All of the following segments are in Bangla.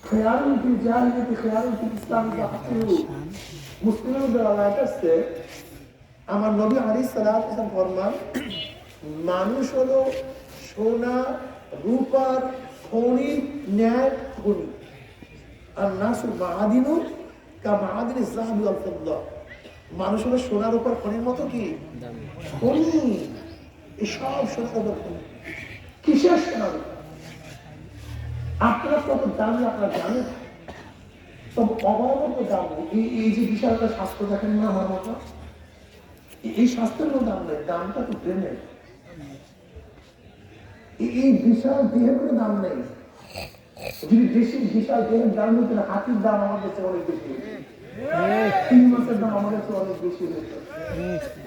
খেয়ালুল ফিল জাহিলিয়াতি খেয়ালুল ফিল ইসলাম যাহতিউ মুসলিমদের বেলায় আছে আমার নবী আলাইহিস সালাতু ওয়াস সালাম ফরমান মানুষ হলো সোনা রূপার খনি ন্যায় খনি আর নাসু মাআদিনু কা মাআদিনিজ যাহাবি ওয়াল ফিদ্দা মানুষ হলো সোনার উপর খনির মতো কি খনি এই সব সোনার উপর খনি কিসের সোনার আপনারা কত দামি আপনারা জানেন তবে অবাধ দাম এই যে বিশাল একটা স্বাস্থ্য দেখেন না আমার মতো এই স্বাস্থ্যের কোনো দাম নেই দামটা তো ব্রেনের এই বিশাল দেহের কোনো দাম নেই যদি দেশের বিশাল দেহের দাম হতো না হাতির দাম আমাদের চেয়ে অনেক বেশি 3 মাসের দাম আমাদের চেয়ে অনেক বেশি হইত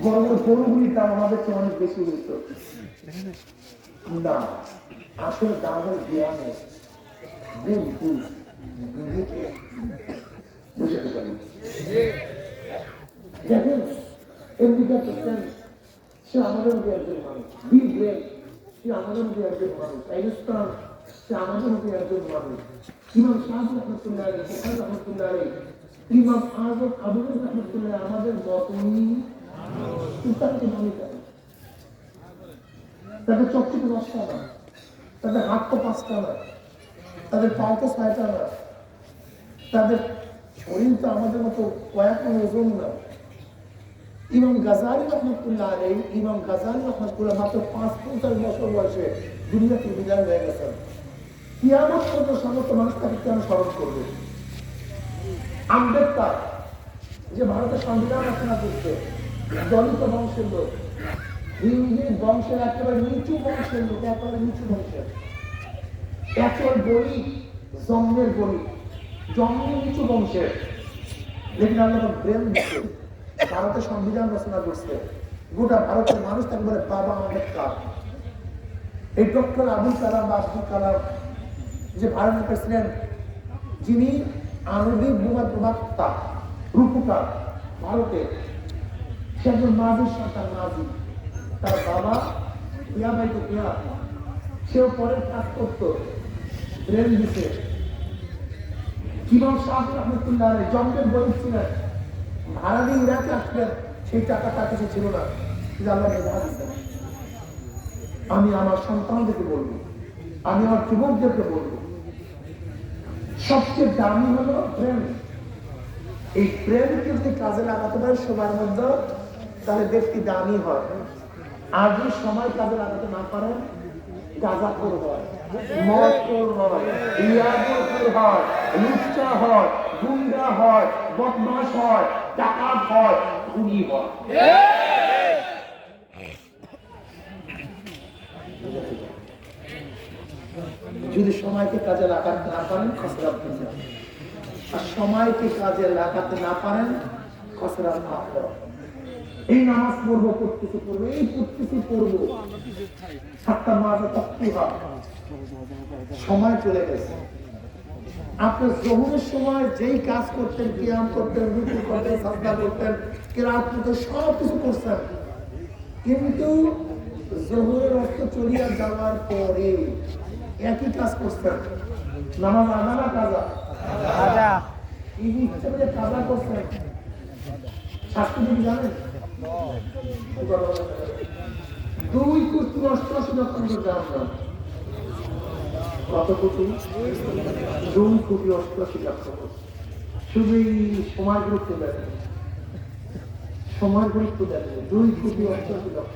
বড় বড় গরুগুলির দাম আমাদের চেয়ে অনেক বেশি হইত না আসলে দাম হল জ্ঞানে দেখেন আমেরিকা প্রেসিডেন্ট সে আমাদের মধ্যে একজন মানুষ বিল গেটস সে আমাদের মধ্যে একজন মানুষ আইনস্টাইন সে আমাদের মধ্যে একজন মানুষ ইমাম শাহী রহমাতুল্লাহ আলাইহি বুখারী রহমাতুল্লাহ আলাইহি ইমাম আযম আবু বকর রহমাতুল্লাহ আমাদের মতই সুতাকে মানুষ তাদের চক্ষু নষ্ট না তাদের হাত তো 5টা না তাদের পাও তো 6টা না তাদের শরীর তো আমাদের মতো কয়েক ওজন না ইমাম গাজালি রহমাতুল্লাহ আলাইহি ইমাম গাজালি রহমাতুল্লাহ মাত্র 55 বছর বয়সে দুনিয়া থেকে বিদায় হয়ে গেছেন কিয়ামত পর্যন্ত সমস্ত মানুষ তাকে কেন স্মরণ করবে আম্বেদকর যে ভারতের সংবিধান রচনা করছে দলিত বংশের লোক হিন্দু বংশের একেবারে নিচু বংশের লোক একেবারে নিচু বংশের একেবারে গরিব জন্মের গরিব জন্মের নিচু বংশের লেকিন আল্লাহ ব্রেন দিচ্ছে ভারতের সংবিধান রচনা করছে গোটা ভারতের মানুষ তাকে বলে বাবা আম্বেদকর এই ডক্টর আবুল কালাম বা আব্দুল কালাম যে ভারতের প্রেসিডেন্ট যিনি আণবিক বোমার প্রবক্তা রূপকার ভারতের সে একজন মাঝির সন্তান মাঝি তার বাবা ইয়া ভাইকে ইয়া সেও পরের কাজ করতো ব্রেন দিছে ইমাম শাহ রহমাতুল্লাহ আলাইহি জন্মের গরিব ছিলেন ভাড়া দিয়ে ইরাকে আসলেন সেই টাকা তার কাছে ছিল না আল্লাহ মেধা দিতেন আমি আমার সন্তানদেরকে বলবো আমি আমার যুবকদেরকে বলবো সবচেয়ে দামি হলো প্রেম এই প্রেমকে যদি কাজে লাগাতে পারে সময়ের মধ্যে তাহলে ব্যক্তি দামি হয় আর যদি সময় কাজে লাগাতে না পারেন গাঁজাখোর হয় মদখোর হয় ইয়াবাখোর হয় লুচ্চা হয় গুন্ডা হয় বদমাশ হয় ডাকাত হয় খুনি হয় যদি সময়কে কাজে লাগাতে না পারেন খসরাত হয়ে আর সময়কে কাজে লাগাতে না পারেন খসরাত না হয় এই নামাজ পড়বো পড়তেছি পড়বো এই পড়তেছি পড়বো 7টা মাসে তক্তি হয় সময় চলে গেছে আপনার জোহরের সময় যেই কাজ করতেন কিয়াম করতেন রুকু করতেন সাজদা করতেন কিরাত করতেন সব কিছু করছেন কিন্তু জোহরের অর্থ চলিয়া যাওয়ার পরে একই কাজ করছেন নামাজ আদা না কাজা আদা এই ইচ্ছে করে কাজা করছেন শাস্তি দিবি জানেন 2 কোটি 88 লক্ষ জাহান্নাম কত কোটি 2 কোটি 88 লক্ষ শুধু সময় গুরুত্ব দেয় সময় গুরুত্ব দেয় 2 কোটি 88 লক্ষ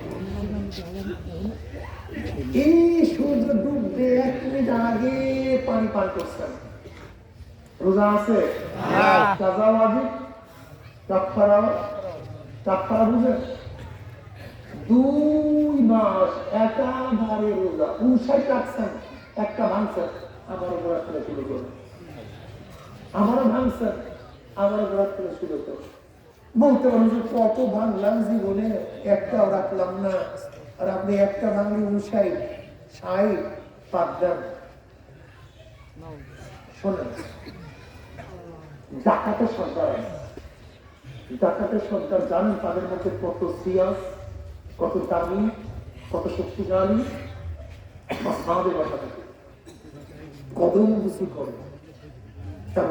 এই সূর্য ডুববে 1 মিনিট আগে পানি পান করছেন রোজা আছে কাজা ওয়াজিব কাফারা বুঝেন 2 মাস একাধারে রোজা 59 রাখছেন একটা ভাঙছেন আবারও ঘোরা করে শুরু করুন আমারও ভাঙছেন আবারও ঘোরা করে শুরু করুন বলতে পারেন যে কত ভাঙলাম জীবনে একটাও রাখলাম না আর আপনি একটা ভাঙলি 59 পাঁচ দেন শোনেন ডাকাতের সরকার জানেন তাদের মধ্যে কত সিরিয়াস কত দামি কত শক্তিশালী আমাদের বাসা থেকে কদম বুঝি করে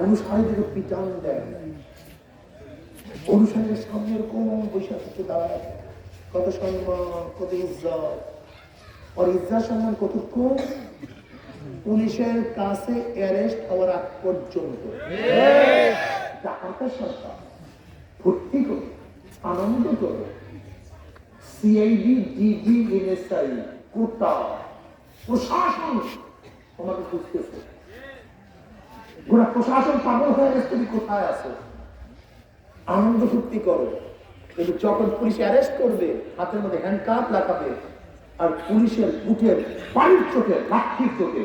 অনুসারীদের পিটান দেয়, অনুসারীদের সামনে এরকম বৈশাখ থেকে দাঁড়ায়, কত সম্মান, কত ইজ্জত, আর ইজ্জত সম্মান কতক্ষণ? পুলিশের কাছে অ্যারেস্ট হওয়ার আগ পর্যন্ত। ডাকাতের সরকার ভর্তি করে, আনন্দ করে, সিআইডি, ডিবি, এনএসআই, কোটা, প্রশাসন তোমাকে খুঁজতেছে। গোটা প্রশাসন পাগল হয়ে গেছে, তুমি কোথায় আছো? আনন্দ ফুর্তি করো, কিন্তু যখন পুলিশ অ্যারেস্ট করবে, হাতের মধ্যে হ্যান্ডকাপ লাগাবে, আর পুলিশের উঠের পানির চোখে, লাঠির চোখে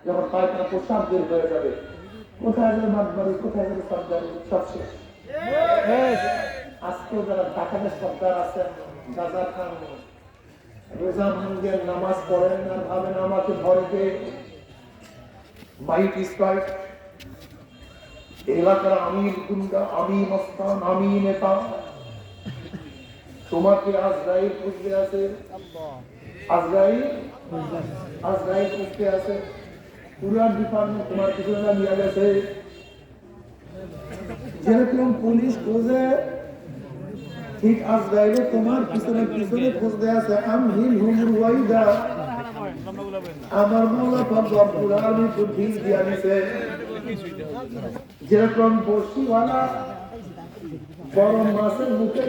যখন পায়খানা প্রসাদ বের হয়ে যাবে, কোথায় গেলে মাতবাড়ি, কোথায় গেলে সর্দারি, সব শেষ। আজকেও যারা ঢাকাতে সর্দার আছেন, গাজা খান, রোজা ভাঙ্গের নামাজ পড়েন আর ভাবেন আমাকে ভরবে মাইট স্প্রাইট, এলাকার আমি গুন্ডা, আমি মস্তান, আমি নেতা, তোমাকে আজরাইল খুঁজতে আছে, আজরাইল খুঁজতে আছে, পুরো ডিপার্টমেন্ট তোমার পিছনে নিয়ে গেছে। যেরকম পুলিশ খোঁজে, ঠিক আজরাইলও তোমার পিছনে পিছনে খুঁজতে আছে। আমার মৌলা পাক রব্বুল আলামিন তো ঠিক দিয়া দিয়েছে, যেরকম বসিওয়ালা বড় মাছের মুখে